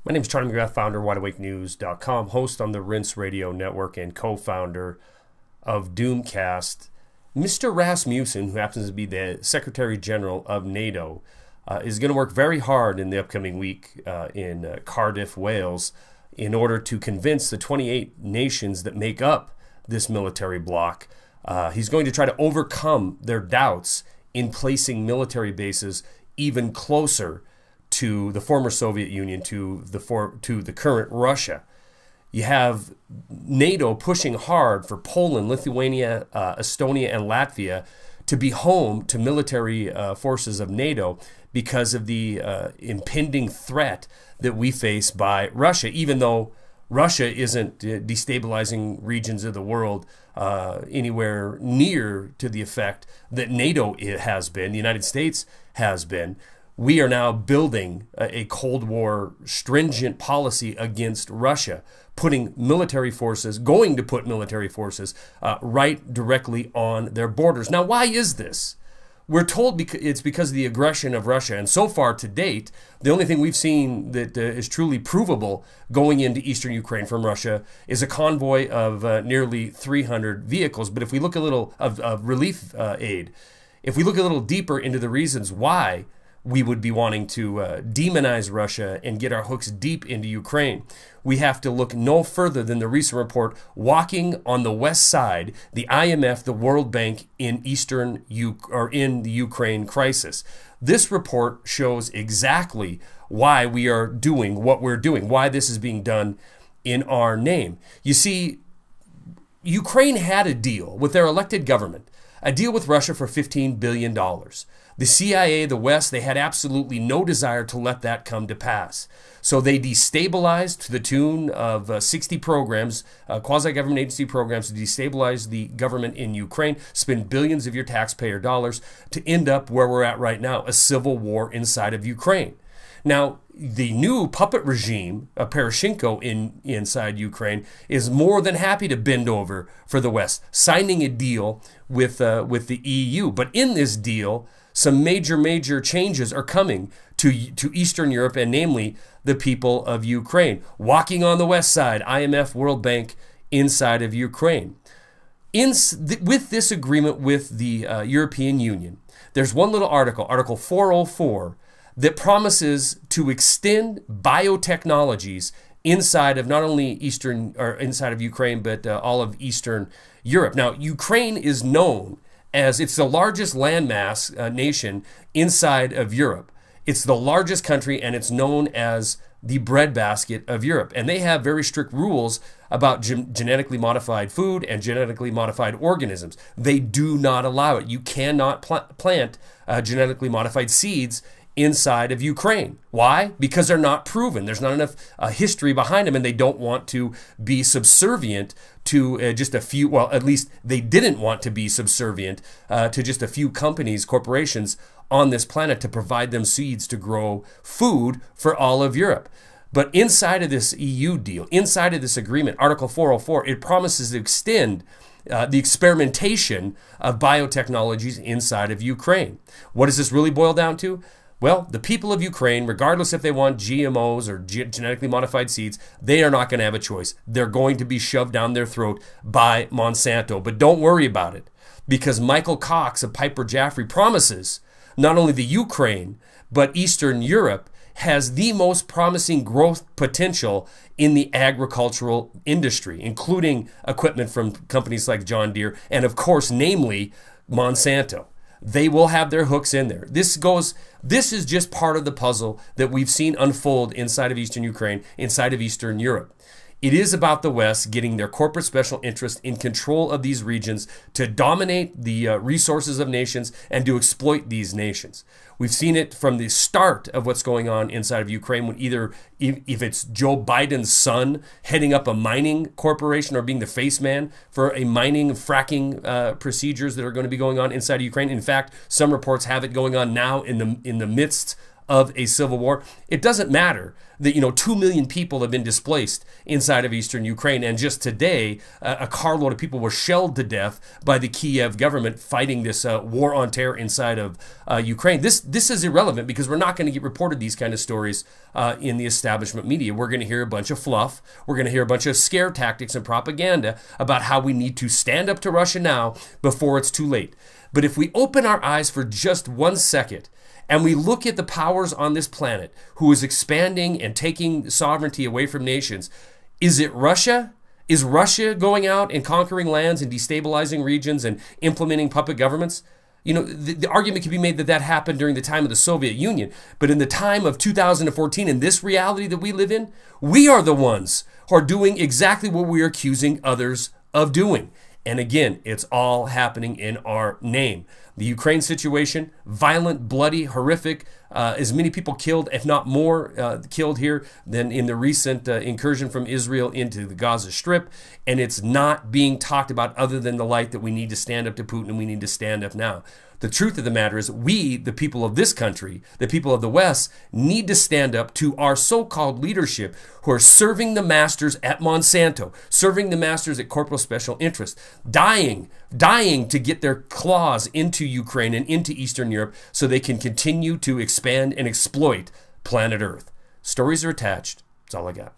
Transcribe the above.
My name is Charlie McGrath, founder of WideAwakeNews.com, host on the Rinse Radio Network, and co-founder of Doomcast. Mr. Rasmussen, who happens to be the Secretary General of NATO, is going to work very hard in the upcoming week in Cardiff, Wales, in order to convince the 28 nations that make up this military bloc. He's going to try to overcome their doubts in placing military bases even closer to the former Soviet Union, to the current Russia. You have NATO pushing hard for Poland, Lithuania, Estonia, and Latvia to be home to military forces of NATO because of the impending threat that we face by Russia, even though Russia isn't destabilizing regions of the world anywhere near to the effect that NATO has been, the United States has been. We are now building a Cold War stringent policy against Russia, going to put military forces right directly on their borders. Now, why is this? We're told it's because of the aggression of Russia. And so far to date, the only thing we've seen that is truly provable going into eastern Ukraine from Russia is a convoy of nearly 300 vehicles. But if we look a little of relief aid, if we look a little deeper into the reasons why we would be wanting to demonize Russia and get our hooks deep into Ukraine, we have to look no further than the recent report, Walking on the West Side, the IMF, the World Bank in the Ukraine crisis. This report shows exactly why we are doing what we're doing, why this is being done in our name. You see, Ukraine had a deal with their elected government, a deal with Russia for $15 billion. The CIA, the West, they had absolutely no desire to let that come to pass. So they destabilized to the tune of 60 programs, quasi-government agency programs, to destabilize the government in Ukraine, spend billions of your taxpayer dollars to end up where we're at right now, a civil war inside of Ukraine. Now, the new puppet regime, Poroshenko inside Ukraine, is more than happy to bend over for the West, signing a deal with the EU. But in this deal, some major changes are coming to Eastern Europe, and namely the people of Ukraine. Walking on the West Side, IMF, World Bank inside of Ukraine. With this agreement with the European Union, there's one little article, Article 404, that promises to extend biotechnologies inside of not only inside of Ukraine, but all of Eastern Europe. Now, Ukraine is known as it's the largest landmass nation inside of Europe. It's the largest country, and it's known as the breadbasket of Europe. And they have very strict rules about genetically modified food and genetically modified organisms. They do not allow it. You cannot plant genetically modified seeds inside of Ukraine. Why? Because they're not proven. There's not enough history behind them, and they don't want to be subservient to just a few, well, at least they didn't want to be subservient to just a few companies, corporations on this planet to provide them seeds to grow food for all of Europe. But inside of this EU deal, inside of this agreement, Article 404, it promises to extend the experimentation of biotechnologies inside of Ukraine. What does this really boil down to? Well, the people of Ukraine, regardless if they want GMOs or genetically modified seeds, they are not going to have a choice. They're going to be shoved down their throat by Monsanto. But don't worry about it, because Michael Cox of Piper Jaffray promises not only the Ukraine, but Eastern Europe has the most promising growth potential in the agricultural industry, including equipment from companies like John Deere and, of course, namely Monsanto. They will have their hooks in there. This is just part of the puzzle that we've seen unfold inside of Eastern Ukraine, inside of Eastern Europe. It is about the West getting their corporate special interest in control of these regions to dominate the resources of nations and to exploit these nations. We've seen it from the start of what's going on inside of Ukraine, when if it's Joe Biden's son heading up a mining corporation or being the face man for a mining fracking procedures that are going to be going on inside of Ukraine. In fact, some reports have it going on now in the midst of a civil war. It doesn't matter that 2 million people have been displaced inside of eastern Ukraine, and just today a carload of people were shelled to death by the Kiev government fighting this war on terror inside of Ukraine. This is irrelevant because we're not going to get reported these kind of stories in the establishment media. We're going to hear a bunch of fluff. We're going to hear a bunch of scare tactics and propaganda about how we need to stand up to Russia now before it's too late. But if we open our eyes for just 1 second and we look at the powers on this planet who is expanding and taking sovereignty away from nations, is it Russia? Is Russia going out and conquering lands and destabilizing regions and implementing puppet governments? The argument can be made that that happened during the time of the Soviet Union, but in the time of 2014, in this reality that we live in, we are the ones who are doing exactly what we are accusing others of doing. And again, it's all happening in our name. The Ukraine situation, violent, bloody, horrific, as many people killed, if not more killed here than in the recent incursion from Israel into the Gaza Strip. And it's not being talked about other than the light that we need to stand up to Putin and we need to stand up now. The truth of the matter is we, the people of this country, the people of the West, need to stand up to our so-called leadership who are serving the masters at Monsanto, serving the masters at corporate special interest, dying to get their claws into Ukraine and into Eastern Europe so they can continue to expand and exploit planet Earth. Stories are attached. That's all I got.